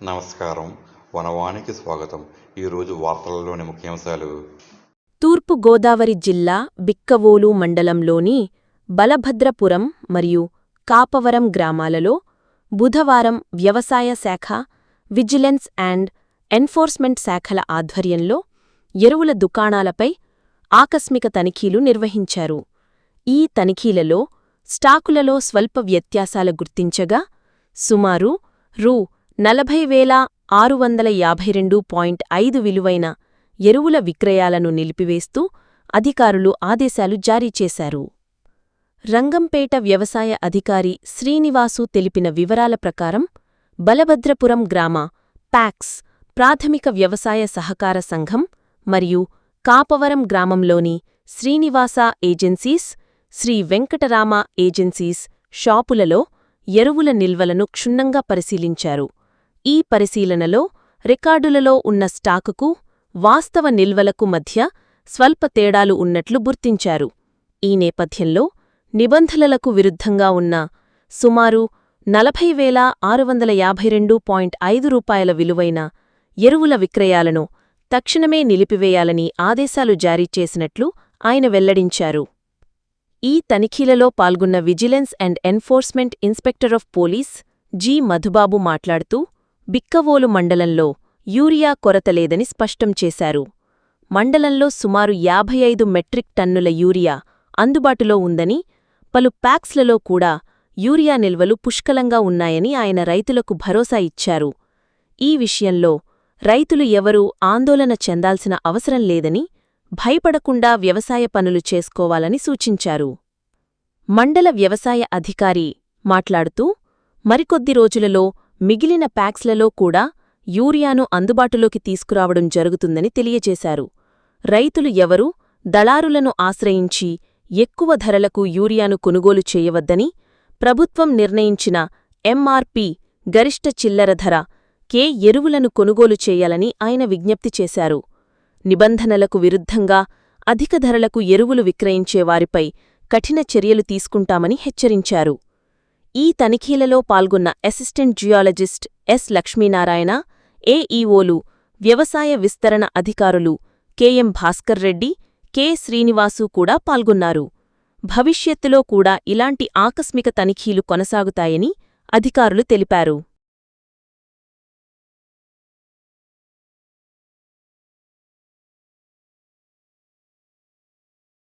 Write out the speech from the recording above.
నమస్కారం. వనవానికి స్వాగతం. ఈరోజు వార్తలలోని ముఖ్యాంశాలు. తూర్పు గోదావరి జిల్లా బిక్కవోలు మండలంలోని బలభద్రపురం మరియు కాపవరం గ్రామాలలో బుధవారం వ్యవసాయ శాఖ, విజిలెన్స్ అండ్ ఎన్ఫోర్స్మెంట్ శాఖల ఆధ్వర్యంలో ఎరువుల దుకాణాలపై ఆకస్మిక తనిఖీలు నిర్వహించారు. ఈ తనిఖీలలో స్టాకులలో స్వల్ప వ్యత్యాసాలు గుర్తించగా సుమారు రూ. 40,652.5 విలువైన ఎరువుల విక్రయాలను నిలిపివేస్తూ అధికారులు ఆదేశాలు జారీ చేశారు. రంగంపేట వ్యవసాయ అధికారి శ్రీనివాసు తెలిపిన వివరాల ప్రకారం బలభద్రపురం గ్రామ ప్యాక్స్ ప్రాథమిక వ్యవసాయ సహకార సంఘం మరియు కాపవరం గ్రామంలోని శ్రీనివాస ఏజెన్సీస్, శ్రీ వెంకటరామ ఏజెన్సీస్ షాపులలో ఎరువుల నిల్వలను క్షుణ్ణంగా పరిశీలించారు. ఈ పరిశీలనలో రికార్డులలో ఉన్న స్టాకుకు, వాస్తవ నిల్వలకు మధ్య స్వల్ప తేడాలు ఉన్నట్లు గుర్తించారు. ఈ నేపథ్యంలో నిబంధనలకు విరుద్ధంగా ఉన్న సుమారు 40,652.5 రూపాయల విలువైన ఎరువుల విక్రయాలను తక్షణమే నిలిపివేయాలని ఆదేశాలు జారీ చేసినట్లు ఆయన వెల్లడించారు. ఈ తనిఖీలలో పాల్గొన్న vigilance and enforcement inspector of police G. Madhubabu మాట్లాడుతూ బిక్కవోలు మండలంలో యూరియా కొరత లేదని స్పష్టం చేశారు. మండలంలో సుమారు 55 మెట్రిక్ టన్నుల యూరియా అందుబాటులో ఉందని, పలు ప్యాక్స్లలో కూడా యూరియా నిల్వలు పుష్కలంగా ఉన్నాయని ఆయన రైతులకు భరోసా ఇచ్చారు. ఈ విషయంలో రైతులు ఎవరూ ఆందోళన చెందాల్సిన అవసరం లేదని, భయపడకుండా వ్యవసాయ పనులు చేసుకోవాలని సూచించారు. మండల వ్యవసాయ అధికారి మాట్లాడుతూ మరికొద్ది రోజులలో మిగిలిన ప్యాక్స్లలో కూడా యూరియాను అందుబాటులోకి తీసుకురావడం జరుగుతుందని తెలియజేశారు. రైతులు ఎవరూ దళారులను ఆశ్రయించి ఎక్కువ ధరలకు యూరియాను కొనుగోలు చేయవద్దని, ప్రభుత్వం నిర్ణయించిన ఎంఆర్పి గరిష్ట చిల్లర ధర కే ఎరువులను కొనుగోలు చేయాలని ఆయన విజ్ఞప్తి చేశారు. నిబంధనలకు విరుద్ధంగా అధిక ధరలకు ఎరువులు విక్రయించే వారిపై కఠిన చర్యలు తీసుకుంటామని హెచ్చరించారు. ఈ తనిఖీలలో పాల్గొన్న అసిస్టెంట్ జియాలజిస్ట్ ఎస్. లక్ష్మీనారాయణ, ఏఈఓలు, వ్యవసాయ విస్తరణ అధికారులు కెఎం. భాస్కర్ రెడ్డి, కె. శ్రీనివాసు కూడా పాల్గొన్నారు. భవిష్యత్తులో కూడా ఇలాంటి ఆకస్మిక తనిఖీలు కొనసాగుతాయని అధికారులు తెలిపారు.